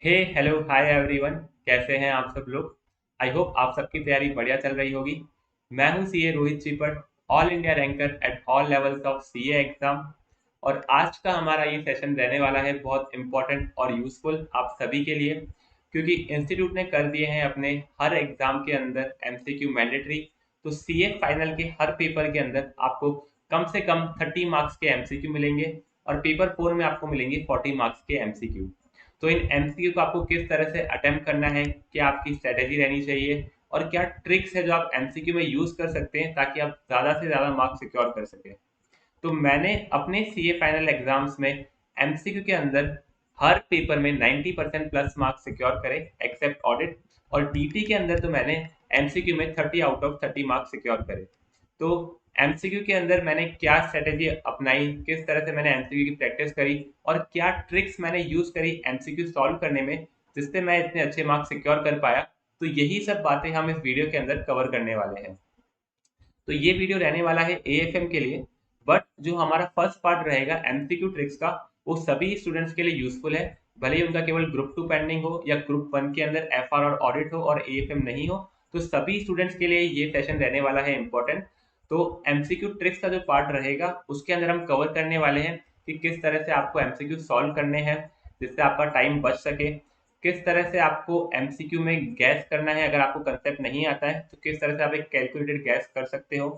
हे hello hi everyone. कैसे हैं आप सब लोग। आई होप आप सबकी तैयारी बढ़िया चल रही होगी। मैं हूं CA Rohit Chipat, all India ranker at all levels of CA exam. और आज का हमारा ये सेशन रहने वाला है बहुत इंपॉर्टेंट और यूजफुल आप सभी के लिए, क्योंकि इंस्टीट्यूट ने कर दिए हैं अपने हर एग्जाम के अंदर एमसीक्यू मैंडेटरी। तो सीए फाइनल के हर पेपर के अंदर आपको कम से कम 30 मार्क्स के एमसीक्यू मिलेंगे और पेपर 4 में आपको मिलेंगे 40 मार्क्स के एमसीक्यू। तो इन एमसीक्यू को आपको किस तरह से अटेम्प्ट करना है, क्या आपकी स्ट्रेटेजी रहनी चाहिए और क्या ट्रिक्स है जो आप एमसीक्यू में यूज कर सकते हैं ताकि आप ज्यादा से ज्यादा मार्क्स सिक्योर कर सकें। तो मैंने अपने सीए फाइनल एग्जाम्स में एमसीक्यू के अंदर हर पेपर में 90% प्लस मार्क्स सिक्योर करे एक्सेप्ट ऑडिट। और डीटी के अंदर तो मैंने एमसीक्यू में 30 आउट ऑफ 30 मार्क्स सिक्योर करे। तो एमसीक्यू के अंदर मैंने क्या स्ट्रेटेजी अपनाई, किस तरह से मैंने एमसीक्यू की प्रैक्टिस करी और क्या ट्रिक्स मैंने यूज करी एमसीक्यू सॉल्व करने में, जिससे मैं इतने अच्छे मार्क्स सिक्योर कर पाया। तो यही सब बातें हम इस वीडियो के अंदर कवर करने वाले हैं। तो ये वीडियो रहने वाला है एएफएम के लिए, बट जो हमारा फर्स्ट पार्ट रहेगा एमसीक्यू ट्रिक्स का, वो सभी स्टूडेंट्स के लिए यूजफुल है। भले ही उनका केवल ग्रुप 2 पेंडिंग हो या ग्रुप 1 के अंदर एफआर और ऑडिट हो और एएफएम नहीं हो, तो सभी स्टूडेंट्स के लिए ये सेशन रहने वाला है इंपॉर्टेंट। तो एमसीक्यू ट्रिक्स का जो पार्ट रहेगा उसके अंदर हम कवर करने वाले हैं कि किस तरह से आपको एमसीक्यू सॉल्व करने हैं जिससे आपका टाइम बच सके, किस तरह से आपको एमसीक्यू में गैस करना है, अगर आपको कंसेप्ट नहीं आता है तो किस तरह से आप एक कैलकुलेटेड गैस कर सकते हो,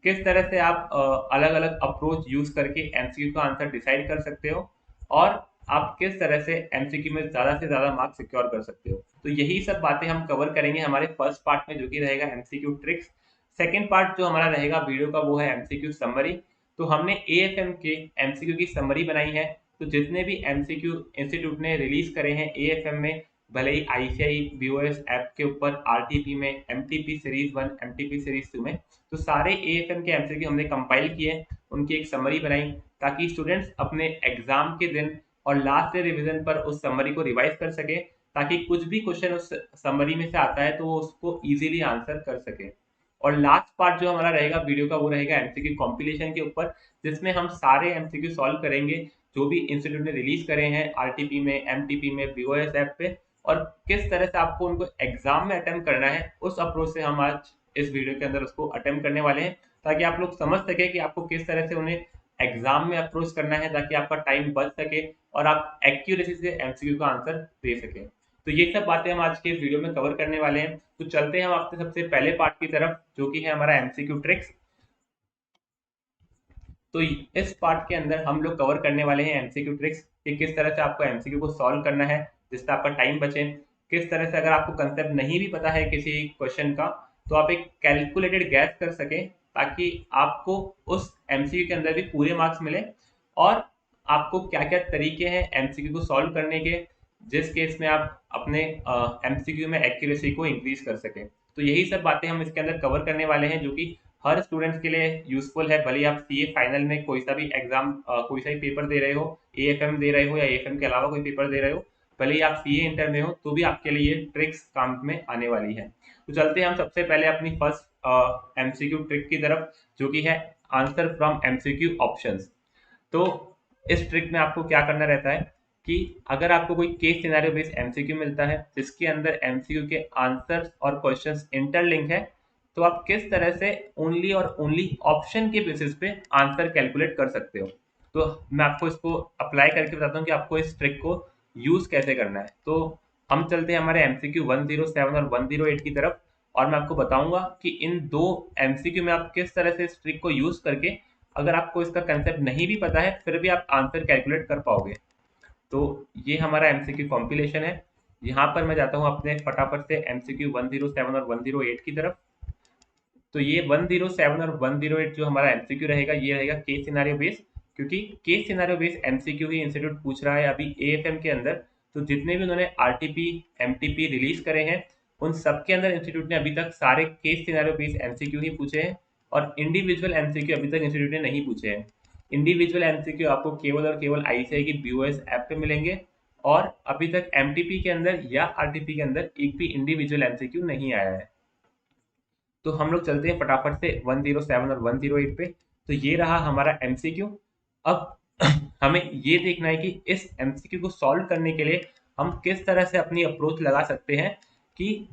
किस तरह से आप अलग अलग अप्रोच यूज करके एमसीक्यू का आंसर डिसाइड कर सकते हो और आप किस तरह से एमसीक्यू में ज्यादा से ज्यादा मार्क्स सिक्योर कर सकते हो। तो यही सब बातें हम कवर करेंगे हमारे फर्स्ट पार्ट में जो कि रहेगा एमसीक्यू ट्रिक्स। सेकेंड पार्ट जो हमारा रहेगा वीडियो का वो है एमसीक्यू समरी। तो हमने एएफएम के एमसीक्यू की समरी बनाई है। तो जितने भी एमसीक्यू इंस्टीट्यूट ने रिलीज करे हैं एएफएम में, भले ही आईसीआई बीओएस ऐप के ऊपर आरटीपी में, एमटीपी सीरीज 1, एमटीपी सीरीज 2 में, तो सारे एएफएम के एमसीक्यू हमने कंपाइल किए, उनकी एक समरी बनाई ताकि स्टूडेंट्स अपने एग्जाम के दिन और लास्ट डे रिवीजन पर उस समरी को रिवाइज कर सके, ताकि कुछ भी क्वेश्चन उस समरी में से आता है तो वो उसको इजीली आंसर कर सके। और लास्ट पार्ट जो हमारा रहेगा वीडियो का वो रहेगा एमसीक्यू कॉम्पिलेशन के ऊपर, जिसमें हम सारे एमसीक्यू सॉल्व करेंगे जो भी इंस्टीट्यूट ने रिलीज करे हैं आरटीपी में, एमटीपी में, बीओएस ऐप पे, और किस तरह से आपको उनको एग्जाम में अटेम्प्ट करना है उस अप्रोच से हम आज इस वीडियो के अंदर उसको अटेम्प्ट करने वाले हैं, ताकि आप लोग समझ सके कि आपको किस तरह से उन्हें एग्जाम में अप्रोच करना है ताकि आपका टाइम बच सके और आप एक्यूरेसी से एमसीक्यू का आंसर दे सके। तो ये सब बातें हम आज के इस वीडियो में कवर करने वाले हैं। तो चलते हैं हम आपसे सबसे पहले पार्ट की तरफ जो कि है हमारा एमसीक्यू ट्रिक्स। तो इस पार्ट के अंदर हम लोग कवर करने वाले हैं एमसीक्यू ट्रिक्स कि किस तरह से आपको एमसीक्यू को सॉल्व करना है जिससे आपका टाइम बचे, किस तरह से अगर आपको कंसेप्ट नहीं भी पता है किसी क्वेश्चन का तो आप एक कैलकुलेटेड गैस कर सके ताकि आपको उस एमसीक्यू के अंदर भी पूरे मार्क्स मिले, और आपको क्या क्या तरीके हैं एमसीक्यू को सॉल्व करने के जिस केस में आप अपने एमसीक्यू में एक्यूरेसी को इंक्रीज कर सके। तो यही सब बातें हम इसके अंदर कवर करने वाले हैं जो कि हर स्टूडेंट्स के लिए यूजफुल है, भले आप सीए फाइनल में कोई सा भी एग्जाम कोई सा भी पेपर दे रहे हो, एएफएम दे रहे हो या एएफएम के अलावा कोई पेपर दे रहे हो, भले ही आप सीए इंटर में हो तो भी आपके लिए ये ट्रिक्स काम में आने वाली है। तो चलते हैं हम सबसे पहले अपनी फर्स्ट एमसीक्यू ट्रिक की तरफ जो कि है आंसर फ्रॉम एमसीक्यू ऑप्शंस। तो इस ट्रिक में आपको क्या करना रहता है कि अगर आपको कोई केस सिनेरियो बेस्ड एमसीक्यू मिलता है जिसके अंदर एमसीक्यू के आंसर्स और क्वेश्चंस इंटरलिंक है, तो आप किस तरह से ओनली और ओनली ऑप्शन के बेसिस पे आंसर कैलकुलेट कर सकते हो। तो मैं आपको इसको अप्लाई करके बताता हूँ कि आपको इस ट्रिक को यूज कैसे करना है। तो हम चलते हैं हमारे एमसीक्यू 107 और 108 की तरफ, और मैं आपको बताऊंगा कि इन दो एमसीक्यू में आप किस तरह से इस ट्रिक को यूज करके, अगर आपको इसका कंसेप्ट नहीं भी पता है फिर भी आप आंसर कैलकुलेट कर पाओगे। तो ये हमारा एमसीक्यू कॉम्पिलेशन है। यहाँ पर मैं जाता हूँ अपने फटाफट से एमसीक्यू 107 और 108 की तरफ। तो ये 107 और 108 जो हमारा एमसीक्यू रहेगा ये रहेगा केस सिनारियो बेस्ड, क्योंकि केस सिनारियो बेस्ड एमसीक्यू ही इंस्टीट्यूट पूछ रहा है अभी एएफएम के अंदर। तो जितने भी उन्होंने आरटीपी एमटीपी रिलीज करे हैं उन सबके अंदर इंस्टीट्यूट ने अभी तक सारे केस सिनारियो बेस्ड एमसीक्यू ही पूछे हैं, और इंडिविजुअल एमसीक्यू अभी तक इंस्टीट्यूट ने नहीं पूछे हैं। इंडिविजुअल एमसीक्यू आपको केवल और केवल आईसीआई की बीओएस ऐप पे मिलेंगे, और अभी तक एमटीपी के अंदर या आरटीपी के अंदर एक भी इंडिविजुअल एमसीक्यू नहीं आया है। तो हम लोग चलते हैं फटाफट से 107 और 108 पे। तो ये रहा हमारा एमसीक्यू। अब हमें ये देखना है कि इस एमसीक्यू को सॉल्व करने के लिए हम किस तरह से अपनी अप्रोच लगा सकते हैं कि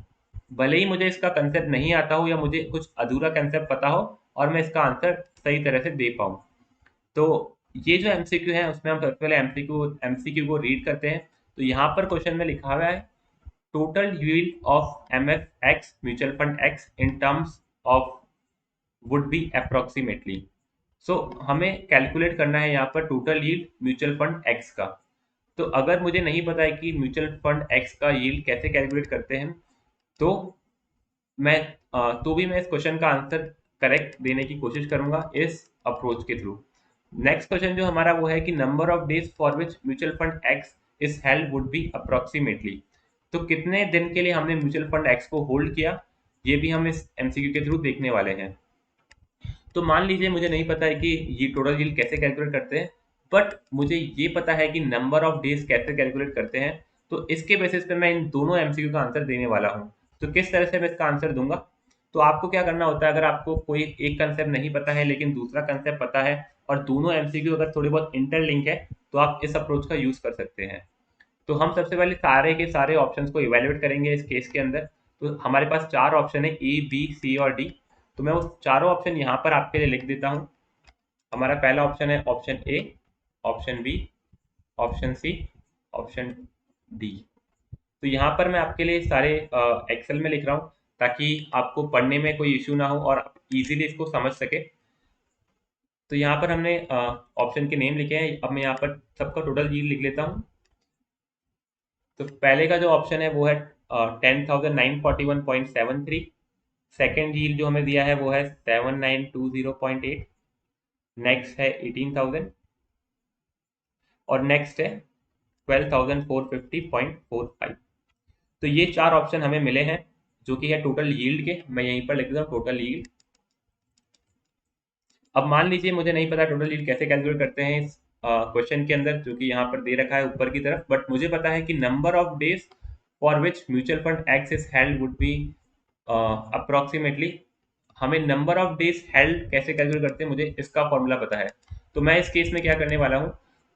भले ही मुझे इसका कंसेप्ट नहीं आता हो या मुझे कुछ अधूरा कंसेप्ट पता हो और मैं इसका आंसर सही तरह से दे पाऊँ। तो ये जो एमसीक्यू है उसमें हम सबसे पहले एमसीक्यू को रीड करते हैं। तो यहाँ पर क्वेश्चन में लिखा हुआ है total yield of MF X mutual fund X in terms of would be approximately. So हमें कैलकुलेट करना है यहाँ पर total yield mutual fund X का। तो अगर मुझे नहीं पता है कि म्यूचुअल फंड एक्स का यील्ड कैसे कैलकुलेट करते हैं, तो मैं तो भी मैं इस क्वेश्चन का आंसर करेक्ट देने की कोशिश करूंगा इस अप्रोच के थ्रू। नेक्स्ट क्वेश्चन जो हमारा वो है कि number of days for which mutual fund x is held would be approximately. तो कितने दिन के लिए हमने म्यूचुअल फंड एक्स को होल्ड किया, ये भी हम इस एमसीक्यू के थ्रू देखने वाले हैं। तो मान लीजिए मुझे नहीं पता है कि ये टोटल यील्ड कैसे कैलकुलेट करते हैं, बट मुझे ये पता है कि नंबर ऑफ डेज कैसे कैलकुलेट करते हैं। तो इसके बेसिस पे मैं इन दोनों एमसीक्यू का आंसर देने वाला हूँ। तो किस तरह से मैं इसका आंसर दूंगा, तो आपको क्या करना होता है, अगर आपको कोई एक कंसेप्ट नहीं पता है लेकिन दूसरा कंसेप्ट पता है और दोनों एमसीक्यू अगर थोड़ी बहुत इंटरलिंक है, तो आप इस अप्रोच का यूज कर सकते हैं। तो हम सबसे पहले सारे के सारे ऑप्शंस को इवेल्युएट करेंगे इस केस के अंदर। तो हमारे पास चार ऑप्शन है, ए बी सी और डी। तो मैं उस चारों ऑप्शन यहाँ पर आपके लिए लिख देता हूँ। हमारा पहला ऑप्शन है option A, option B, option C, option D. तो यहाँ पर मैं आपके लिए सारे एक्सेल में लिख रहा हूँ ताकि आपको पढ़ने में कोई इश्यू ना हो और आप इजीली इसको समझ सके। तो यहाँ पर हमने ऑप्शन के नेम लिखे हैं। अब मैं यहाँ पर सबका टोटल यील्ड लिख लेता हूँ। तो पहले का जो ऑप्शन है वो है 10,941.73। सेकेंड यील्ड जो हमें दिया है वो है 7,920.8। नेक्स्ट है 18,000 और नेक्स्ट है 12,450.45। तो ये चार ऑप्शन हमें मिले हैं जो कि है टोटल यील्ड के। मैं यहीं पर लिख देता हूँ टोटल यील्ड। अब मान लीजिए मुझे नहीं पता टोटल यील्ड कैसे कैलकुलेट करते हैं इस क्वेश्चन के अंदर जो कि यहाँ पर दे रखा है ऊपर की तरफ, बट मुझे पता है कि number of days for which mutual fund x is held would be approximately. हमें नंबर ऑफ डेज हेल्ड कैसे कैलकुलेट करते हैं मुझे इसका फॉर्मूला पता है। तो मैं इस केस में क्या करने वाला हूँ,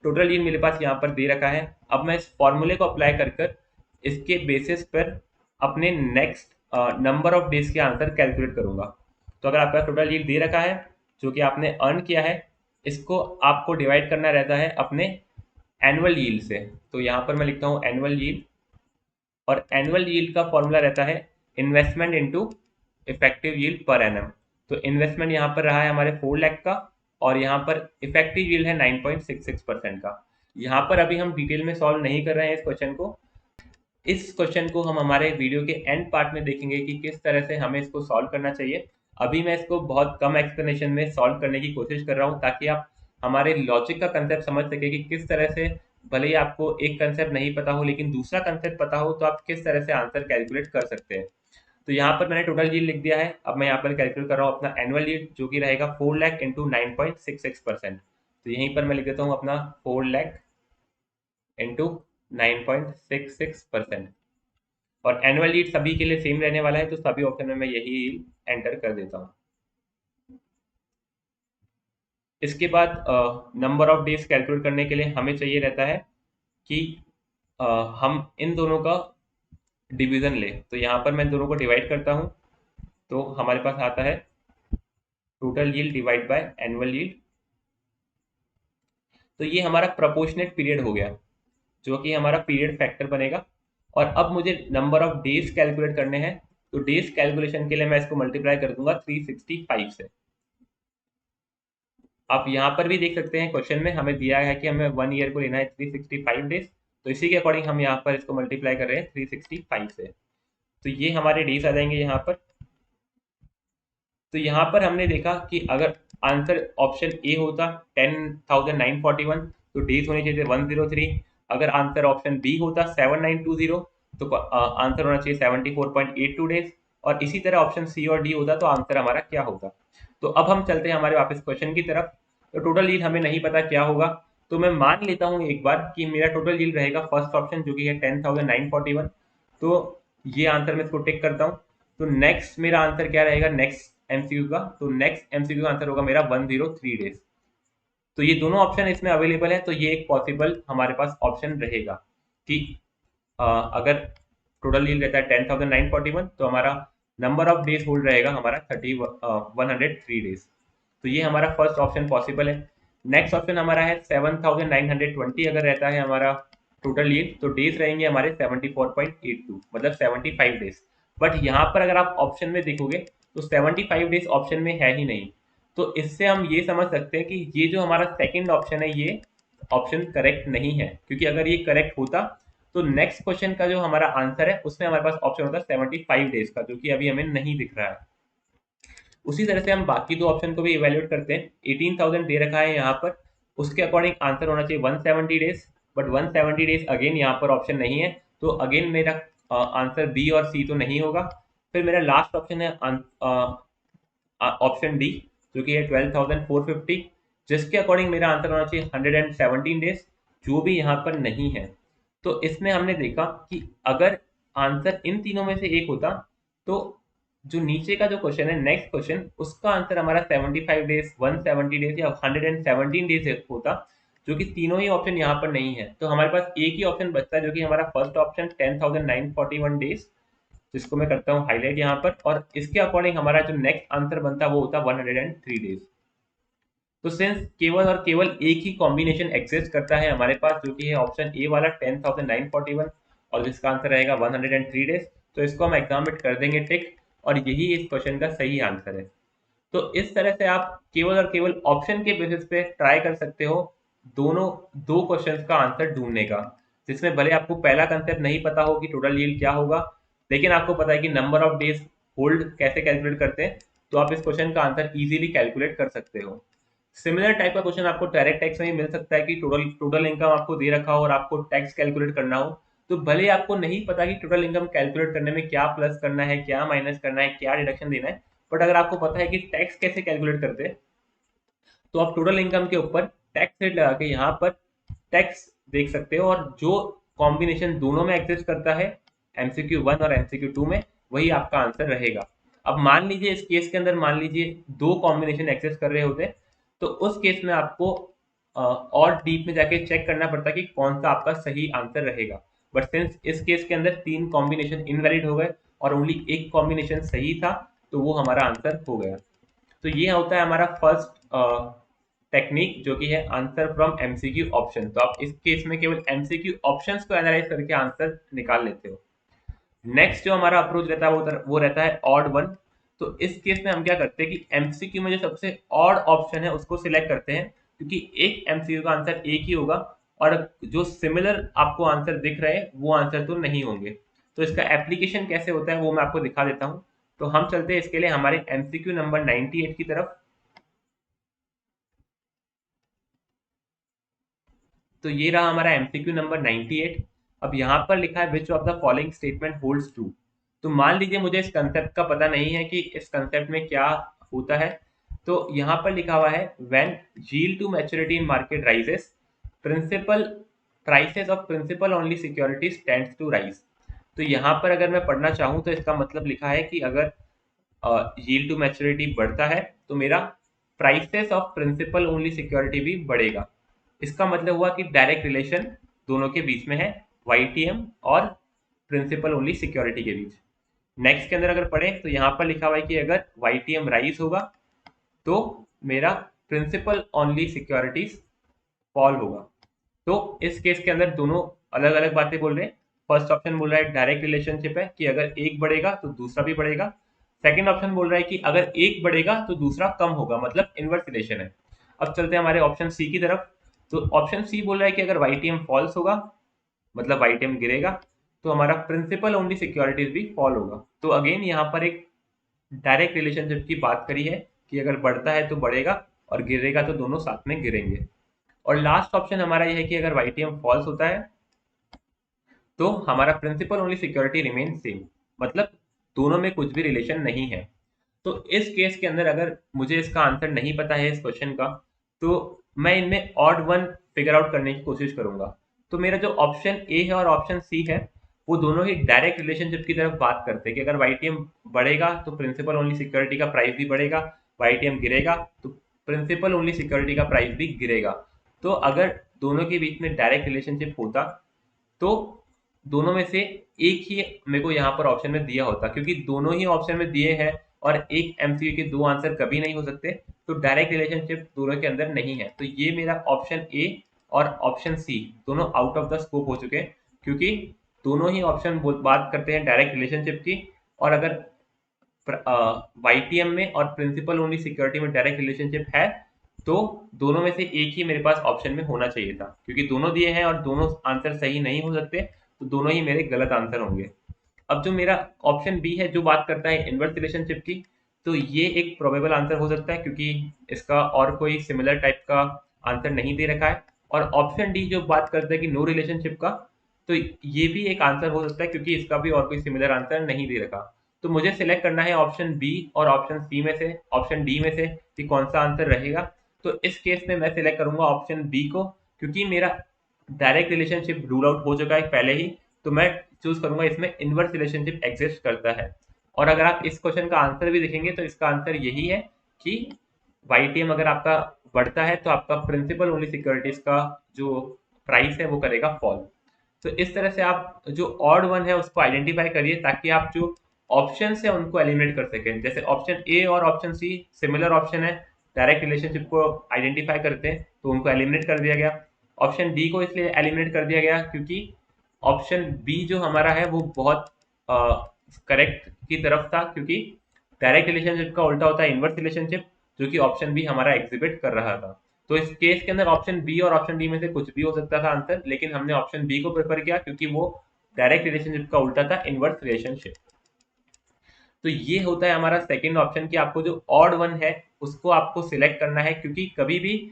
टोटल यील्ड मेरे पास यहाँ पर दे रखा है। अब मैं इस फॉर्मूले को अप्लाई कर कर इसके बेसिस पर अपने नेक्स्ट नंबर ऑफ डेज के आंसर कैलकुलेट करूंगा। तो अगर आपका टोटल यील्ड दे रखा है जो कि आपने अर्न किया है, इसको आपको डिवाइड करना रहता है अपने एनुअल यील्ड से। तो यहाँ पर मैं लिखता हूँ एनुअल यील्ड, और एनुअल यील्ड का फॉर्मूला रहता है investment into effective yield per annum. तो इन्वेस्टमेंट यहाँ पर रहा है हमारे 4 लाख का और यहाँ पर इफेक्टिव यील्ड है 9.66% का। यहाँ पर अभी हम डिटेल में सॉल्व नहीं कर रहे हैं इस क्वेश्चन को। इस क्वेश्चन को हम हमारे वीडियो के एंड पार्ट में देखेंगे कि किस तरह से हमें इसको सॉल्व करना चाहिए। अभी मैं इसको बहुत कम एक्सप्लेनेशन में सॉल्व करने की कोशिश कर रहा हूँ ताकि आप हमारे लॉजिक का कंसेप्ट समझ सके कि किस तरह से भले ही आपको एक कंसेप्ट नहीं पता हो लेकिन दूसरा कंसेप्ट पता हो तो आप किस तरह से आंसर कैलकुलेट कर सकते हैं। तो यहाँ पर मैंने टोटल यील्ड लिख दिया है। अब मैं यहाँ पर कैलकुलेट कर रहा हूँ अपना एनुअल यील्ड जो कि रहेगा 4 लाख इंटू 9.66%। तो यहीं पर मैं लिख देता हूँ अपना 4 लाख इंटू 9.66%। और एनुअल यील्ड सभी के लिए सेम रहने वाला है, तो सभी ऑप्शन में मैं यही एंटर कर देता हूँ। इसके बाद नंबर ऑफ डेज कैलकुलेट करने के लिए हमें चाहिए रहता है कि अ, हम इन दोनों का डिवीजन ले। तो यहाँ पर मैं दोनों को डिवाइड करता हूँ। तो हमारे पास आता है total yield divide by annual yield. तो ये हमारा प्रोपोर्शनेट पीरियड हो गया जो कि हमारा पीरियड फैक्टर बनेगा। और अब मुझे नंबर ऑफ डेज कैलकुलेट करने हैं। तो डेज कैलकुलेशन के लिए मैं इसको मल्टीप्लाई कर दूंगा 365 से। आप यहाँ पर भी देख सकते हैं क्वेश्चन में हमें दिया है कि हमें 1 ईयर को लेना है 365 डेज। तो इसी के अकॉर्डिंग हम यहाँ पर इसको मल्टीप्लाई कर रहे हैं 365 से। तो ये हमारे डेज आ जाएंगे यहाँ पर। तो यहाँ पर हमने देखा कि अगर आंसर ऑप्शन ए होता 10,941 तो डेज होने चाहिए 103। अगर आंसर ऑप्शन बी होता 7,920 तो आंसर होना चाहिए 74.82 डेज। और इसी तरह ऑप्शन सी और डी होता तो आंसर हमारा क्या होगा। तो अब हम चलते हैं हमारे वापस क्वेश्चन की तरफ। तो टोटल यील्ड हमें नहीं पता क्या होगा, तो मैं मान लेता हूँ एक बार कि मेरा टोटल यील्ड रहेगा फर्स्ट ऑप्शन जो कि है 10,941। तो ये आंसर मैं इसको टिक करता हूँ। तो नेक्स्ट मेरा आंसर क्या रहेगा नेक्स्ट एमसीक्यू का, तो नेक्स्ट एमसीक्यू का आंसर होगा मेरा 103 डेज। तो ये दोनों ऑप्शन इसमें अवेलेबल है, तो ये एक पॉसिबल हमारे पास ऑप्शन रहेगा कि अगर टोटल यील्ड रहता है 10,941, तो हमारा नंबर ऑफ डेज होल्ड रहेगा हमारा 103 डेज। तो ये हमारा फर्स्ट ऑप्शन पॉसिबल है। नेक्स्ट ऑप्शन हमारा है 7,920 अगर रहता है हमारा टोटल यील्ड, तो डेज रहेंगे हमारे 74.82, मतलब 75 डेज। बट यहाँ पर अगर आप ऑप्शन में देखोगे तो 75 डेज ऑप्शन में है ही नहीं। तो इससे हम ये समझ सकते हैं कि ये जो हमारा सेकंड ऑप्शन है ये ऑप्शन करेक्ट नहीं है, क्योंकि अगर ये करेक्ट होता तो नेक्स्ट क्वेश्चन का जो हमारा आंसर है उसमें हमारे पास ऑप्शन होता है 75 डेज का, जो कि अभी हमें नहीं दिख रहा है। उसी तरह से हम बाकी दो ऑप्शन को भी इवेल्युएट करते हैं। 18,000 दे रखा है यहाँ पर, उसके अकॉर्डिंग आंसर होना चाहिए 170 डेज, बट 170 डेज अगेन यहाँ पर ऑप्शन नहीं है, तो अगेन मेरा आंसर बी और सी तो नहीं होगा। फिर मेरा लास्ट ऑप्शन है ऑप्शन डी, जो कि है 12,450, जिसके अकॉर्डिंग मेरा आंसर होना चाहिए 117 डेज, जो भी यहाँ पर नहीं है। तो इसमें हमने देखा कि अगर आंसर इन तीनों में से एक होता तो जो नीचे का जो क्वेश्चन है नेक्स्ट क्वेश्चन, उसका आंसर हमारा 75 डेज, 170 डेज या 117 डेज होता, जो कि तीनों ही ऑप्शन यहाँ पर नहीं है। तो हमारे पास एक ही ऑप्शन बचता है, जो कि हमारा फर्स्ट ऑप्शन 10,941 डेज, जिसको मैं करता हूँ हाईलाइट यहाँ पर, और इसके अकॉर्डिंग हमारा जो नेक्स्ट आंसर बनता वो होता 103 डेज। तो सिंस केवल और केवल एक ही कॉम्बिनेशन एग्जिस्ट करता है हमारे पास, जो कि है ऑप्शन ए वाला 10,941, और जिसका आंसर रहेगा 103 डेज, तो इसको हम एग्जाम में कर देंगे टिक, और यही इस क्वेश्चन का सही आंसर है। तो इस तरह से आप केवल और केवल ऑप्शन के बेसिस पे ट्राई कर सकते हो दोनों दो क्वेश्चंस का आंसर ढूंढने का, जिसमें भले आपको पहला कंसेप्ट नहीं पता हो कि टोटल यील्ड क्या होगा, लेकिन आपको पता है कि नंबर ऑफ डेज होल्ड कैसे कैलकुलेट करते हैं, तो आप इस क्वेश्चन का आंसर इजीली कैलकुलेट कर सकते हो। सिमिलर टाइप का क्वेश्चन आपको डायरेक्ट टैक्स में ही मिल सकता है कि टोटल टोटल इनकम आपको दे रखा हो और आपको टैक्स कैलकुलेट करना हो, तो भले आपको नहीं पता कि टोटल इनकम कैलकुलेट करने में क्या प्लस करना है, क्या माइनस करना है, क्या डिडक्शन देना है, बट अगर आपको पता है कि टैक्स कैसे कैलकुलेट करते हैं, तो आप टोटल इनकम के ऊपर टैक्स रेट लगा के यहाँ पर टैक्स देख सकते हो, और जो कॉम्बिनेशन दोनों में एग्जिस्ट करता है एमसीक्यू 1 और एमसीक्यू 2 में, वही आपका आंसर रहेगा। अब मान लीजिए इस केस के अंदर मान लीजिए दो कॉम्बिनेशन एग्जिस्ट कर रहे होते, तो उस केस में आपको और डीप में जाके चेक करना पड़ता कि कौन सा आपका सही आंसर रहेगा। बट सिंस इस केस के अंदर तीन कॉम्बिनेशन इनवैलिड हो गए और ओनली एक कॉम्बिनेशन सही था, तो वो हमारा आंसर हो गया। तो ये होता है हमारा फर्स्ट टेक्निक, जो कि है आंसर फ्रॉम एमसीक्यू ऑप्शन। तो आप इस केस में केवल एमसीक्यू ऑप्शंस को एनालाइज करके आंसर निकाल लेते हो। नेक्स्ट जो हमारा अप्रोच रहता है वो रहता है ऑड वन। तो इस केस में हम क्या करते हैं कि एमसीक्यू में जो सबसे ऑड ऑप्शन है उसको सिलेक्ट करते हैं, क्योंकि एक एमसीक्यू का आंसर एक ही होगा और जो सिमिलर आपको आंसर दिख रहे हैं वो आंसर तो नहीं होंगे। तो इसका एप्लीकेशन कैसे होता है वो मैं आपको दिखा देता हूँ। तो हम चलते हैं इसके लिए हमारे एमसीक्यू नंबर 98 की तरफ। तो ये रहा हमारा एमसीक्यू नंबर 98। अब यहाँ पर लिखा है which of the following statement holds true. तो मान लीजिए मुझे इस कंसेप्ट का पता नहीं है कि इस कंसेप्ट में क्या होता है। तो यहाँ पर लिखा हुआ है when yield to maturity in market rises, principal prices of principal only securities tends to rise. तो यहाँ पर अगर मैं पढ़ना चाहूँ तो इसका मतलब लिखा है कि अगर यील्ड टू मैच्योरिटी बढ़ता है तो मेरा prices of principal only security भी बढ़ेगा। इसका मतलब हुआ कि डायरेक्ट रिलेशन दोनों के बीच में है, वाईटीएम और प्रिंसिपल ओनली सिक्योरिटी के बीच। नेक्स्ट के अंदर अगर पढ़ें तो यहाँ पर लिखा हुआ है कि अगर वाईटीएम राइज होगा तो मेरा प्रिंसिपल ओनली सिक्योरिटीज फॉल होगा। तो इस केस के अंदर दोनों अलग अलग बातें बोल रहे हैं। फर्स्ट ऑप्शन बोल रहा है डायरेक्ट रिलेशनशिप है कि अगर एक बढ़ेगा तो दूसरा भी बढ़ेगा। सेकंड ऑप्शन बोल रहा है कि अगर एक बढ़ेगा तो दूसरा कम होगा, मतलब इनवर्स रिलेशन है। अब चलते हैं हमारे ऑप्शन सी की तरफ। तो ऑप्शन सी बोल रहा है कि अगर वाईटीएम फॉल्स होगा, मतलब वाईटीएम गिरेगा, तो हमारा प्रिंसिपल ओनली सिक्योरिटीज भी फॉल होगा। तो अगेन यहाँ पर एक डायरेक्ट रिलेशनशिप की बात करी है कि अगर बढ़ता है तो बढ़ेगा और गिरेगा तो दोनों साथ में गिरेंगे। और लास्ट ऑप्शन हमारा यह है कि अगर वाईटीएम फॉल्स होता है तो हमारा principal only security remain same, मतलब दोनों में कुछ भी रिलेशन नहीं है। तो इस केस के अंदर अगर मुझे इसका आंसर नहीं पता है इस क्वेश्चन का, तो मैं इनमें ऑड वन फिगर आउट करने की कोशिश करूंगा। तो मेरा जो ऑप्शन ए है और ऑप्शन सी है वो दोनों ही डायरेक्ट रिलेशनशिप की तरफ बात करते हैं कि अगर वाईटीएम बढ़ेगा तो प्रिंसिपल ओनली सिक्योरिटी का प्राइस भी बढ़ेगा, वाईटीएम गिरेगा तो प्रिंसिपल ओनली सिक्योरिटी का प्राइस भी गिरेगा। तो अगर दोनों के बीच में डायरेक्ट रिलेशनशिप होता तो दोनों में से एक ही मेरे को यहाँ पर ऑप्शन में दिया होता, क्योंकि दोनों ही ऑप्शन में दिए हैं और एक एमसीक्यू के दो आंसर कभी नहीं हो सकते, तो डायरेक्ट रिलेशनशिप दोनों के अंदर नहीं है। तो ये मेरा ऑप्शन ए और ऑप्शन सी दोनों आउट ऑफ द स्कोप हो चुके हैं, क्योंकि दोनों ही ऑप्शन बात करते हैं डायरेक्ट रिलेशनशिप की। और अगर वाईटीएम में और प्रिंसिपल ओनली सिक्योरिटी में डायरेक्ट रिलेशनशिप है, तो दोनों में से एक ही मेरे पास ऑप्शन में होना चाहिए था। क्योंकि दोनों दिए हैं और दोनों आंसर सही नहीं हो सकते, तो दोनों ही मेरे गलत आंसर होंगे। अब जो मेरा ऑप्शन बी है जो बात करता है इनवर्स रिलेशनशिप की, तो ये एक प्रोबेबल आंसर हो सकता है, क्योंकि इसका और कोई सिमिलर टाइप का आंसर नहीं दे रखा है। और ऑप्शन डी जो बात करता है कि नो रिलेशनशिप का, तो ये भी एक आंसर हो सकता है, क्योंकि इसका भी और कोई सिमिलर आंसर नहीं दे रखा। तो मुझे सिलेक्ट करना है ऑप्शन बी और ऑप्शन सी में से, ऑप्शन डी में से कि कौन सा आंसर रहेगा। तो इस केस में मैं सिलेक्ट करूंगा ऑप्शन बी को, क्योंकि मेरा डायरेक्ट रिलेशनशिप रूल आउट हो चुका है पहले ही। तो मैं चूज करूंगा इसमें इनवर्स रिलेशनशिप एग्जिस्ट करता है। और अगर आप इस क्वेश्चन का आंसर भी देखेंगे तो इसका आंसर यही है कि वाईटीएम अगर आपका बढ़ता है तो आपका प्रिंसिपल ओनली सिक्योरिटीज का जो प्राइस है वो करेगा फॉल। तो इस तरह से आप जो ऑड वन है उसको आइडेंटिफाई करिए, ताकि आप जो ऑप्शन है उनको एलिमिनेट कर सकें। जैसे ऑप्शन ए और ऑप्शन सी सिमिलर ऑप्शन है, डायरेक्ट रिलेशनशिप को आइडेंटिफाई करते हैं, तो उनको एलिमिनेट कर दिया गया। ऑप्शन डी को इसलिए एलिमिनेट कर दिया गया क्योंकि ऑप्शन बी जो हमारा है वो बहुत करेक्ट की तरफ था, क्योंकि डायरेक्ट रिलेशनशिप का उल्टा होता है इनवर्स रिलेशनशिप, जो कि ऑप्शन बी हमारा एग्जिबिट कर रहा था। तो इस केस के अंदर ऑप्शन बी और ऑप्शन डी में से कुछ भी हो सकता था आंसर, लेकिन हमने ऑप्शन बी को प्रेफर किया क्योंकि वो डायरेक्ट रिलेशनशिप का उल्टा था इनवर्स रिलेशनशिप। तो ये होता है हमारा सेकंड ऑप्शन कि आपको जो ऑड वन है उसको आपको सिलेक्ट करना है, क्योंकि कभी भी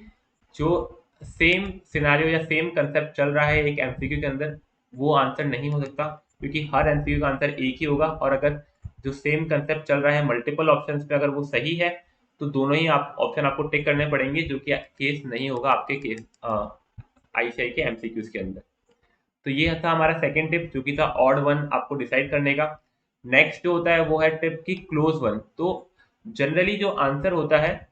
जो सेम सिनारियो या सेम कंसेप्ट चल रहा है एक एमसीक्यू के अंदर, वो आंसर नहीं हो सकता, क्योंकि हर एमसीक्यू का आंसर एक ही होगा। और अगर जो सेम कंसेप्ट चल रहा है मल्टीपल ऑप्शंस पे अगर वो सही है, तो दोनों ही आप ऑप्शन आपको टिक करने पड़ेंगे, जो कि केस नहीं होगा आपके केस आईसीआई के एमसीक्यूज के अंदर। तो ये था हमारा सेकंड टिप, जो कि था ऑड वन आपको डिसाइड करने का। नेक्स्ट जो होता है वो है टिप की क्लोज वन। तो जनरली जो आंसर होता है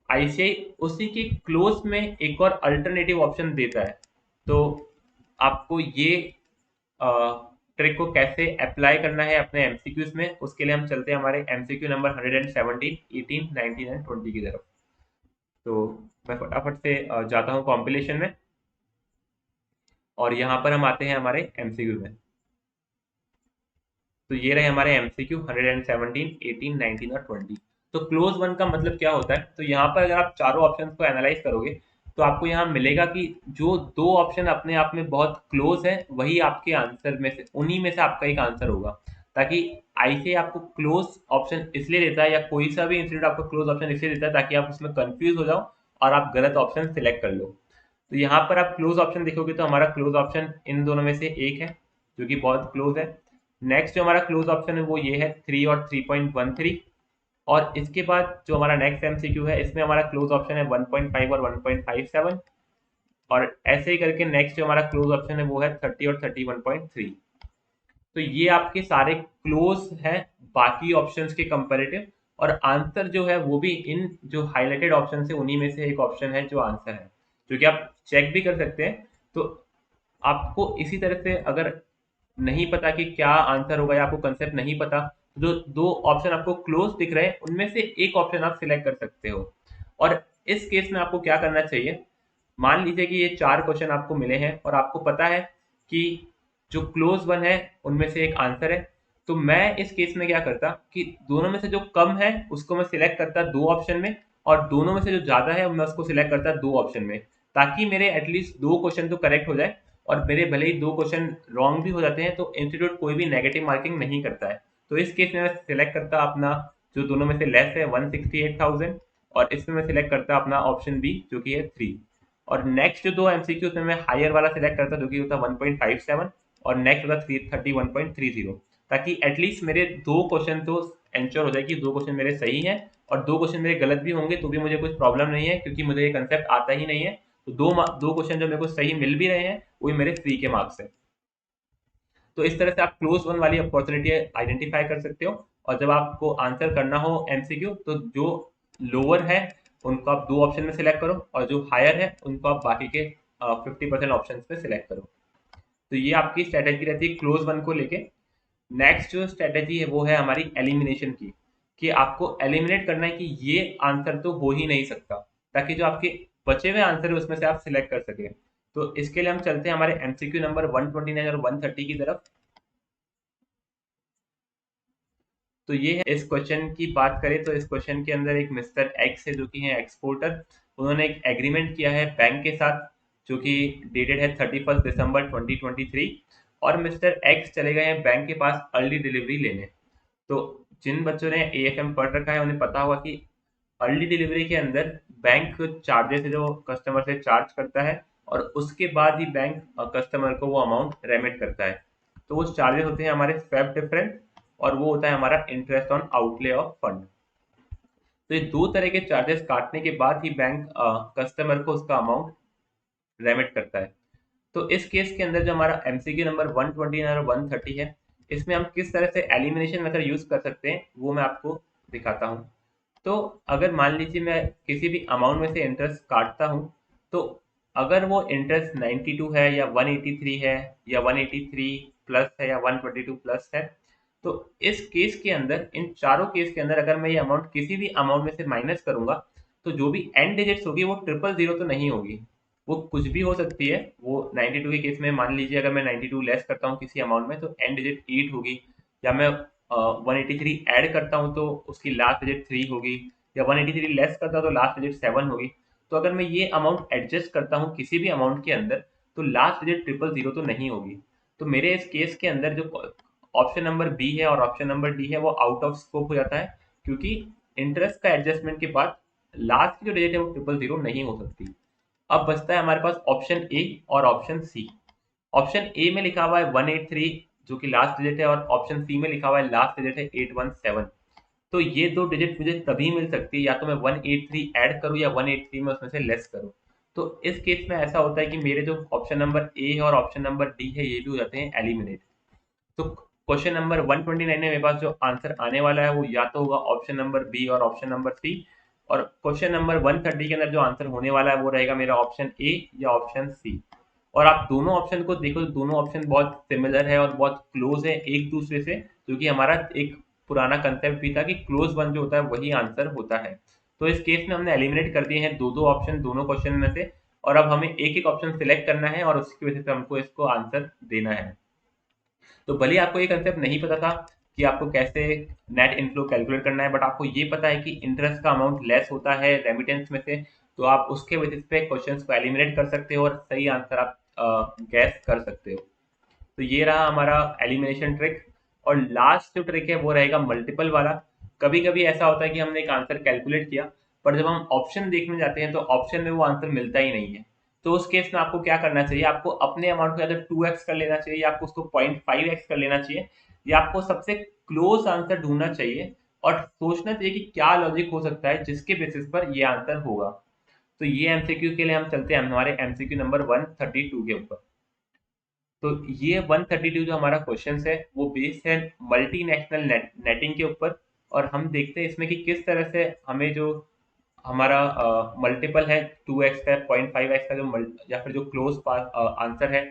आईसीआई उसी के क्लोज में एक और अल्टरनेटिव ऑप्शन देता है। तो आपको ये ट्रिक को कैसे अप्लाई करना है अपने एमसीक्यूज में, उसके लिए हम चलते हैं हमारे एमसीक्यू नंबर 117, 18, 19 एंड 20 की तरफ। तो मैं फटाफट से जाता हूँ कॉम्पिलेशन में, और यहाँ पर हम आते हैं हमारे एमसीक्यू में। तो ये रहे हमारे एमसीक्यू 117, 18, 19 और 20। तो क्लोज वन का मतलब क्या होता है, तो यहाँ पर अगर आप चारों ऑप्शंस को एनालाइज करोगे तो आपको यहाँ मिलेगा कि जो दो ऑप्शन अपने आप में बहुत क्लोज है वही आपके आंसर में से, उन्हीं में से आपका एक आंसर होगा। ताकि आईसीआई आपको क्लोज ऑप्शन इसलिए देता है, या कोई सा भी इंस्टीट्यूट आपको क्लोज ऑप्शन इसलिए देता है ताकि आप उसमें कंफ्यूज हो जाओ और आप गलत ऑप्शन सिलेक्ट कर लो। तो यहाँ पर आप क्लोज ऑप्शन देखोगे तो हमारा क्लोज ऑप्शन इन दोनों में से एक है, जो कि बहुत क्लोज है। नेक्स्ट जो हमारा क्लोज ऑप्शन है वो ये है 3 और 3.13। और इसके बाद जो हमारा नेक्स्ट एमसीक्यू है इसमें हमारा क्लोज ऑप्शन है 1.5 और 1.57। और ऐसे ही करके नेक्स्ट जो हमारा क्लोज ऑप्शन है वो है 30 और 31.3। तो ये आपके सारे क्लोज हैं बाकी ऑप्शंस के कंपैरेटिव, और आंसर जो है वो भी इन जो हाईलाइटेड ऑप्शन है उन्हीं में से एक ऑप्शन है जो आंसर है, जो कि आप चेक भी कर सकते हैं। तो आपको इसी तरह से अगर नहीं पता कि क्या आंसर होगा या आपको कंसेप्ट नहीं पता, तो जो दो ऑप्शन आपको क्लोज दिख रहे हैं उनमें से एक ऑप्शन आप सिलेक्ट कर सकते हो। और इस केस में आपको क्या करना चाहिए, मान लीजिए कि ये चार क्वेश्चन आपको मिले हैं और आपको पता है कि जो क्लोज वन है उनमें से एक आंसर है। तो मैं इस केस में क्या करता कि दोनों में से जो कम है उसको मैं सिलेक्ट करता दो ऑप्शन में, और दोनों में से जो ज्यादा है मैं उसको सिलेक्ट करता दो ऑप्शन में, ताकि मेरे एटलीस्ट दो क्वेश्चन तो करेक्ट हो जाए। और मेरे भले ही दो क्वेश्चन रॉन्ग भी हो जाते हैं तो इंस्टीट्यूट कोई भी नेगेटिव मार्किंग नहीं करता है। तो इस केस में मैं सिलेक्ट करता अपना जो दोनों में से लेस है 168,000, और इसमें मैं सिलेक्ट करता अपना ऑप्शन बी जो कि है 3। और नेक्स्ट जो दो एमसीक्यू में मैं हायर वाला सिलेक्ट करता जो कि होता 1.57, और नेक्स्ट होता 31.30, ताकि एटलीस्ट मेरे दो क्वेश्चन तो एंश्योर हो जाए कि दो क्वेश्चन मेरे सही हैं, और दो क्वेश्चन मेरे गलत भी होंगे तो भी मुझे कुछ प्रॉब्लम नहीं है, क्योंकि मुझे ये कंसेप्ट आता ही नहीं है। तो दो क्वेश्चन जो मेरे को सही मिल भी रहे हैं वही मेरे फ्री के मार्क्स है। तो इस तरह से आप क्लोज वन वाली अपॉर्चुनिटी आइडेंटिफाई कर सकते हो। और जब आपको आंसर करना हो एमसीक्यू तो जो लोअर है उनको आप दो ऑप्शन में सिलेक्ट करो, और जो हायर है उनको आप बाकी के 50% ऑप्शन पे सिलेक्ट करो। तो तो ये आपकी स्ट्रेटेजी रहती है क्लोज वन को लेके। नेक्स्ट जो स्ट्रेटेजी है वो है हमारी एलिमिनेशन की, कि आपको एलिमिनेट करना है कि ये आंसर तो हो ही नहीं सकता, ताकि जो आपके बचे हुए आंसर है उसमें से आप सिलेक्ट कर सकें। तो इसके लिए हम चलते हैं हमारे एमसीक्यू नंबर 129 और 130 की तरफ। तो ये है, इस क्वेश्चन की बात करें तो इस क्वेश्चन के अंदर एक मिस्टर एक्स है जो कि है एक्सपोर्टर। उन्होंने एक एग्रीमेंट किया है बैंक के साथ जो कि डेटेड है 31 दिसंबर 2023, और मिस्टर एक्स चले गए हैं बैंक के पास अर्ली डिलीवरी लेने। तो जिन बच्चों ने एएफएम पढ़ रखा है उन्हें पता होगा कि अर्ली डिलीवरी के अंदर बैंक चार्जेस है जो कस्टमर से चार्ज करता है, और उसके बाद ही बैंक कस्टमर को वो अमाउंट रेमिट करता है। तो वो चार्जेस होते हैं हमारे स्वैप डिफरेंस, और वो होता है हमारा interest on outlay of fund. तो ये दो तरह के चार्जेस काटने के बाद ही बैंक कस्टमर को उसका अमाउंट रेमिट करता है। तो इस केस के अंदर जो हमारा एमसीक्यू नंबर 129 और 130 है, इसमें हम किस तरह से एलिमिनेशन मेथड यूज कर सकते हैं वो मैं आपको दिखाता हूँ। तो अगर मान लीजिए मैं किसी भी अमाउंट में से इंटरेस्ट काटता हूँ, तो अगर वो इंटरेस्ट 92 है या 183 है या 183 प्लस है या 122 प्लस है, तो इस केस के अंदर, इन चारों केस के अंदर अगर मैं ये अमाउंट किसी भी अमाउंट में से माइनस करूंगा, तो जो भी एंड डिजिट्स होगी वो 000 तो नहीं होगी, वो कुछ भी हो सकती है। वो 92 के केस में मान लीजिए अगर मैं 92 लेस करता हूँ किसी अमाउंट में तो एंड डिजिट 8 होगी, या मैं 183 ऐड करता हूँ तो उसकी लास्ट डिजिट 3 होगी, या 183 लेस करता हूँ तो लास्ट डिजिट 7 होगी। तो अगर मैं ये अमाउंट एडजस्ट करता हूँ किसी भी अमाउंट के अंदर, तो लास्ट डिजिट 000 तो नहीं होगी। तो मेरे इस केस के अंदर जो ऑप्शन नंबर बी है और ऑप्शन नंबर डी है वो आउट ऑफ स्कोप हो जाता है, क्योंकि इंटरेस्ट का एडजस्टमेंट के बाद लास्ट की जो डिजिट है वो 000 नहीं हो सकती। अब बचता है हमारे पास ऑप्शन ए और ऑप्शन सी। ऑप्शन ए में लिखा हुआ है 183 जो कि लास्ट डिजिट है, और ऑप्शन सी में लिखा हुआ है लास्ट डिजिट है 817। तो ये दो डिजिट मुझे तभी मिल सकती है या तो मैं 183 ऐड करूं या 183 में उसमें से लेस करूं। तो इस केस में ऐसा होता है कि मेरे जो ऑप्शन नंबर ए है और ऑप्शन नंबर डी है ये भी हो जाते हैं एलिमिनेट। तो क्वेश्चन नंबर 129 में मेरे पास जो आंसर आने वाला है वो या तो होगा ऑप्शन नंबर बी और ऑप्शन नंबर सी, और क्वेश्चन नंबर 130 के अंदर जो आंसर होने वाला है वो रहेगा मेरा ऑप्शन ए या ऑप्शन सी। और आप दोनों ऑप्शन को देखो तो दोनों ऑप्शन बहुत सिमिलर है और बहुत क्लोज है एक दूसरे से, जो कि हमारा एक पुराना कंसेप्ट भी था कि क्लोज वन जो होता है वही आंसर होता है। तो इस केस में हमने एलिमिनेट कर दिए हैं दो दो ऑप्शन दोनों क्वेश्चन में से, और अब हमें एक एक ऑप्शन सिलेक्ट करना है और उसकी वजह से हमको इसको आंसर देना है। तो भले आपको ये कंसेप्ट नहीं पता था कि आपको कैसे नेट इनफ्लो कैलकुलेट करना है, बट आपको ये पता है कि इंटरेस्ट का अमाउंट लेस होता है रेमिटेंस में से, तो आप उसके बेसिस पे क्वेश्चंस को एलिमिनेट कर सकते हो और सही आंसर आप गैस कर सकते हो। तो ये रहा हमारा एलिमिनेशन ट्रिक। और लास्ट जो ट्रिक है वो रहेगा मल्टीपल वाला। कभी कभी ऐसा होता है कि हमने एक आंसर कैलकुलेट किया, पर जब हम ऑप्शन देखने जाते हैं तो ऑप्शन में वो आंसर मिलता ही नहीं है। तो उस केस में आपको क्या करना चाहिए, आपको अपने अमाउंट को या तो 2x कर लेना चाहिए, या आपको उसको 0.5x कर लेना चाहिए, या आपको सबसे क्लोज आंसर ढूंढना चाहिए और सोचना चाहिए कि क्या लॉजिक हो सकता है जिसके बेसिस पर ये आंसर होगा। तो ये एमसीक्यू के लिए हम चलते हैं हमारे एमसीक्यू नंबर 132 के ऊपर। तो ये 132 जो हमारा क्वेश्चन है वो बेस्ड है मल्टीनेशनल नेटिंग के ऊपर, और हम देखते हैं इसमें कि किस तरह से हमें जो हमारा मल्टीपल है 2x का 0.5x का जो या फिर जो क्लोज आंसर है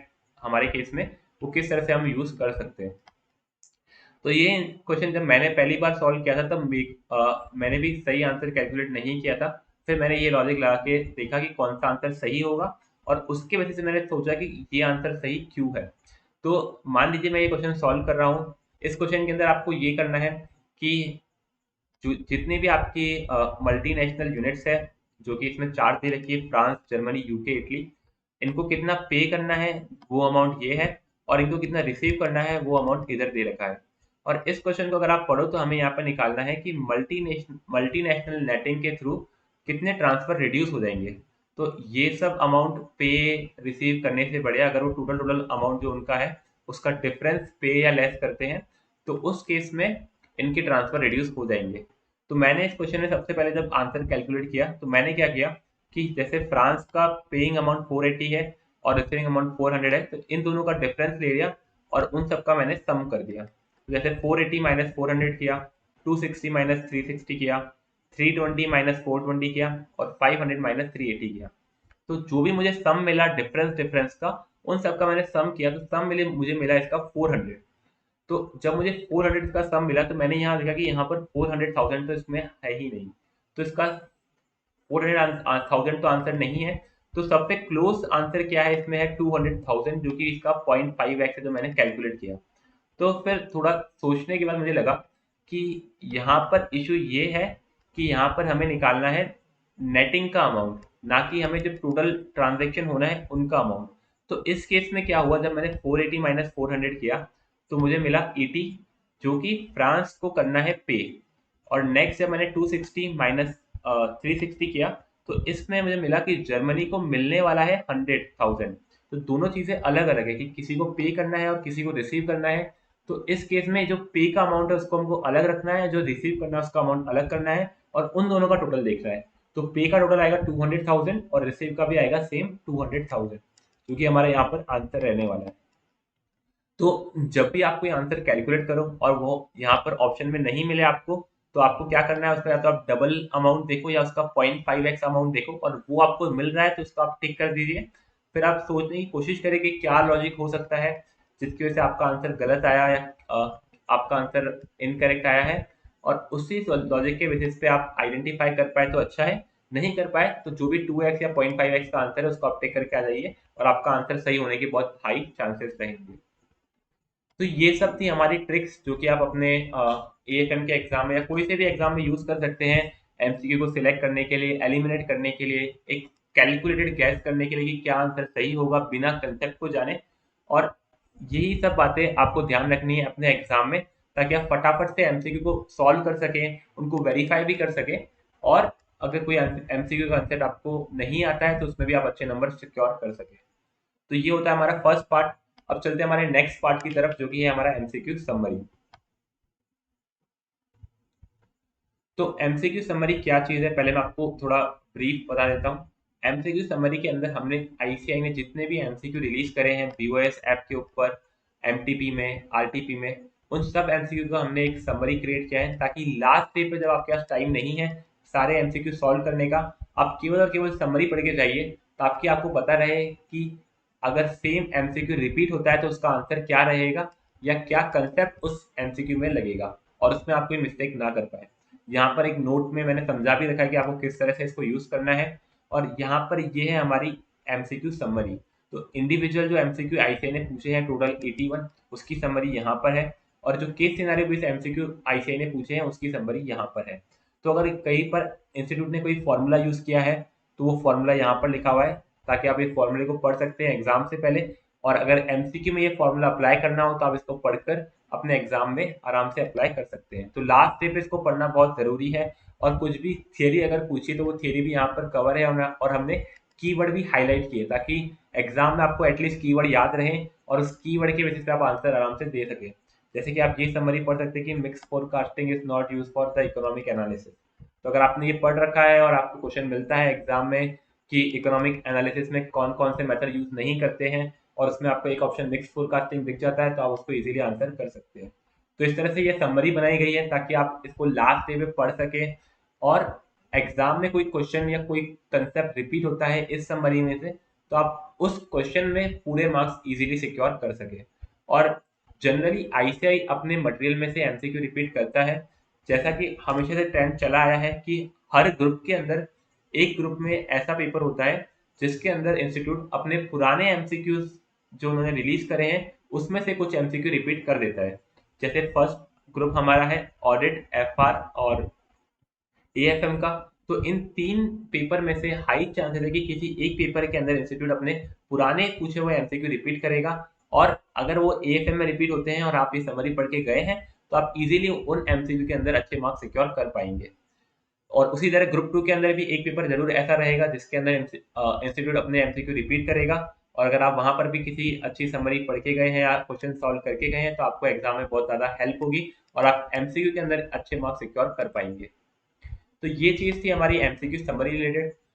हमारे केस में, वो किस तरह से हम यूज कर सकते हैं। तो ये क्वेश्चन जब मैंने पहली बार सॉल्व किया था तब मैंने भी सही आंसर कैलकुलेट नहीं किया था। फिर मैंने ये लॉजिक लगा के देखा कि कौन सा आंसर सही होगा, और उसके वजह से मैंने सोचा कि ये आंसर सही क्यों है। तो मान लीजिए मैं ये क्वेश्चन सॉल्व कर रहा हूँ। इस क्वेश्चन के अंदर आपको ये करना है कि जितनी भी आपकी मल्टीनेशनल यूनिट्स है, जो कि इसमें चार दे रखी है, फ्रांस, जर्मनी, यूके, इटली, इनको कितना पे करना है वो अमाउंट ये है, और इनको कितना रिसीव करना है वो अमाउंट इधर दे रखा है। और इस क्वेश्चन को अगर आप पढ़ो तो हमें यहाँ पर निकालना है कि मल्टीनेशनल नेटिंग के थ्रू कितने ट्रांसफर रिड्यूस हो जाएंगे। तो ये सब अमाउंट पे रिसीव करने से बढ़िया अगर वो टोटल टोटल अमाउंट जो उनका है उसका डिफरेंस पे या लेस करते हैं, तो उस केस में इनके ट्रांसफर रिड्यूस हो जाएंगे। तो मैंने इस क्वेश्चन में सबसे पहले जब आंसर कैलकुलेट किया तो मैंने क्या किया कि जैसे फ्रांस का पेइंग अमाउंट 480 है और रिसीविंग अमाउंट 400 है, तो इन दोनों का डिफरेंस ले लिया और उन सबका मैंने सम कर दिया। तो जैसे 480 माइनस 400 किया, 260 माइनस 360 किया, 320 माइनस 420 किया, और 500 माइनस 380 किया। तो जो भी मुझे सम मिला डिफरेंस डिफरेंस का, उन सब का मैंने सम किया तो सम मुझे मिला इसका 400। तो जब मुझे 400 का सम मिला तो मैंने यहाँ देखा कि यहाँ पर 400,000 तो इसमें है ही नहीं, तो इसका 400,000 तो आंसर नहीं है। तो सबसे क्लोज आंसर क्या है इसमें है 200,000, जो कि इसका 0.5x है जो मैंने कैलकुलेट किया। तो फिर थोड़ा सोचने के बाद मुझे लगा कि यहाँ पर इशू ये है कि यहाँ पर हमें निकालना है नेटिंग का अमाउंट, ना कि हमें जो टोटल ट्रांजेक्शन होना है उनका अमाउंट। तो इस केस में क्या हुआ, जब मैंने 480 माइनस 400 किया तो मुझे मिला 80, जो कि फ्रांस को करना है पे। और नेक्स्ट जब मैंने 260 माइनस 360 किया तो इसमें मुझे मिला कि जर्मनी को मिलने वाला है 100,000। तो दोनों चीज़ें अलग अलग है कि किसी को पे करना है और किसी को रिसीव करना है। तो इस केस में जो पे का अमाउंट है उसको हमको अलग रखना है, जो रिसीव करना है उसका अमाउंट अलग करना है, और उन दोनों का टोटल देखना है। तो पे का टोटल आएगा 200,000 और रिसीव का भी आएगा सेम 200,000, जो कि हमारे यहाँ पर आंसर रहने वाला है। तो जब भी आप कोई आंसर कैलकुलेट करो और वो यहाँ पर ऑप्शन में नहीं मिले आपको, तो आपको क्या करना है उसका, या तो आप डबल अमाउंट देखो या उसका 0.5x अमाउंट देखो, और वो आपको मिल रहा है तो उसको आप टिक कर दीजिए। फिर आप सोचने की कोशिश करें कि क्या लॉजिक हो सकता है जिसकी वजह से आपका आंसर गलत आया है, आपका आंसर इनकरेक्ट आया है, और उसी लॉजिक के बेसिस पे आप आइडेंटिफाई कर पाए तो अच्छा है, नहीं कर पाए तो जो भी 2x या 0.5x का आंसर है उसको आप टिक करके आ जाइए, और आपका आंसर सही होने के बहुत हाई चांसेस रहेंगे। तो ये सब थी हमारी ट्रिक्स जो कि आप अपने एएफएम के एग्जाम में या कोई से भी एग्जाम में यूज कर सकते हैं, एमसीक्यू को सिलेक्ट करने के लिए, एलिमिनेट करने के लिए, एक कैलकुलेटेड गैस करने के लिए कि क्या आंसर सही होगा बिना कंसेप्ट को जाने। और यही सब बातें आपको ध्यान रखनी है अपने एग्जाम में, ताकि आप फटाफट से एमसीक्यू को सॉल्व कर सकें, उनको वेरीफाई भी कर सकें, और अगर कोई एमसीक्यू का कंसेप्ट आपको नहीं आता है तो उसमें भी आप अच्छे नंबर सिक्योर कर सकें। तो ये होता है हमारा फर्स्ट पार्ट। अब चलते हैं हमारे नेक्स्ट पार्ट की तरफ, जो कि है हमारा एमसीक्यू समरी। तो एमसीक्यू समरी क्या चीज़ है, पहले मैं आपको थोड़ा ब्रीफ बता देता हूँ। एमसीक्यू समरी के अंदर हमने आईसीआई ने जितने भी एमसीक्यू रिलीज करे हैं बीओएस ऐप के ऊपर, एमटीपी में, आरटीपी में, उन सब एमसीक्यू का हमने एक समरी क्रिएट किया है, ताकि लास्ट डे पे जब आपके पास टाइम नहीं है सारे एमसीक्यू सॉल्व करने का, आप केवल और केवल समरी पढ़ के जाइए, ताकि आपको पता रहे कि अगर सेम एमसीक्यू रिपीट होता है तो उसका आंसर क्या रहेगा, या क्या कंसेप्ट उस एमसीक्यू में लगेगा, और उसमें आप कोई मिस्टेक ना कर पाए। यहाँ पर एक नोट में मैंने समझा भी रखा है कि आपको किस तरह से इसको यूज करना है। और यहाँ पर ये है हमारी एमसीक्यू समरी। तो इंडिविजुअल जो एमसीक्यू आईसीआई ने पूछे हैं टोटल 81, उसकी समरी यहाँ पर है, और जो case scenario based MCQ ICI ने पूछे हैं उसकी समरी यहाँ पर है। तो अगर कहीं पर इंस्टीट्यूट ने कोई फॉर्मूला यूज किया है तो वो फॉर्मूला यहाँ पर लिखा हुआ है, ताकि आप इस फॉर्मूले को पढ़ सकते हैं एग्जाम से पहले, और अगर एमसीक्यू में ये फॉर्मूला अप्लाई करना हो तो आप इसको पढ़कर अपने एग्जाम में आराम से अप्लाई कर सकते हैं। तो लास्ट डे पे इसको पढ़ना बहुत ज़रूरी है, और कुछ भी थियरी अगर पूछिए तो वो थियरी भी यहाँ पर कवर है, और हमने कीवर्ड भी हाईलाइट किए ताकि एग्जाम में आपको एटलीस्ट कीवर्ड याद रहे और उस कीवर्ड के बेसिस पे आप आंसर आराम से दे सकें। जैसे कि आप ये समरी पढ़ सकते हैं कि mix forecasting is not use for the economic analysis. तो अगर आपने ये पढ़ रखा है और आपको क्वेश्चन मिलता है एग्जाम में कि इकोनॉमिक एनालिसिस में कौन कौन से मेथड यूज नहीं करते हैं, और उसमें आपको एक ऑप्शन मिक्स फोरकास्टिंग दिख जाता है, तो आप उसको इजीली आंसर कर सकते हैं। तो इस तरह से ये समरी बनाई गई है ताकि आप इसको लास्ट डे पे पढ़ सकें, और एग्जाम में कोई क्वेश्चन या कोई कंसेप्ट रिपीट होता है इस समरी में से, तो आप उस क्वेश्चन में पूरे मार्क्स इजीली सिक्योर कर सके। और जनरली आईसीआई अपने मटेरियल में से एमसीक्यू रिपीट करता है, जैसा कि हमेशा से ट्रेंड चला आया है कि हर ग्रुप के अंदर एक ग्रुप में ऐसा पेपर होता है जिसके अंदर इंस्टीट्यूट अपने पुराने एमसीक्यूज जो उन्होंने रिलीज करे हैं उसमें से कुछ एमसीक्यू रिपीट कर देता है। जैसे फर्स्ट ग्रुप हमारा है ऑडिट, एफआर और एएफएम का। तो इन तीन पेपर में से हाई चांसेस है कि किसी एक पेपर के अंदर इंस्टीट्यूट अपने पुराने पूछे हुए एमसीक्यू रिपीट करेगा, और अगर वो एएफएम में रिपीट होते हैं और आप ये समरी पढ़ के गए हैं तो आप इजीली उन एमसीक्यू के अंदर अच्छे मार्क्स सिक्योर कर पाएंगे। और उसी तरह ग्रुप टू के अंदर भी एक पेपर जरूर ऐसा रहेगा जिसके अंदर इंस्टीट्यूट अपने एमसीक्यू रिपीट करेगा, और अगर आप वहां पर भी किसी अच्छी समरी पढ़ के गए हैं या क्वेश्चन सॉल्व करके गए हैं तो आपको एग्जाम में बहुत ज़्यादा हेल्प होगी, और आप एमसीक्यू के अंदर अच्छे मार्क्स सिक्योर कर पाएंगे। तो ये चीज़ थी हमारी एमसीक्यू समरी रिलेटेड।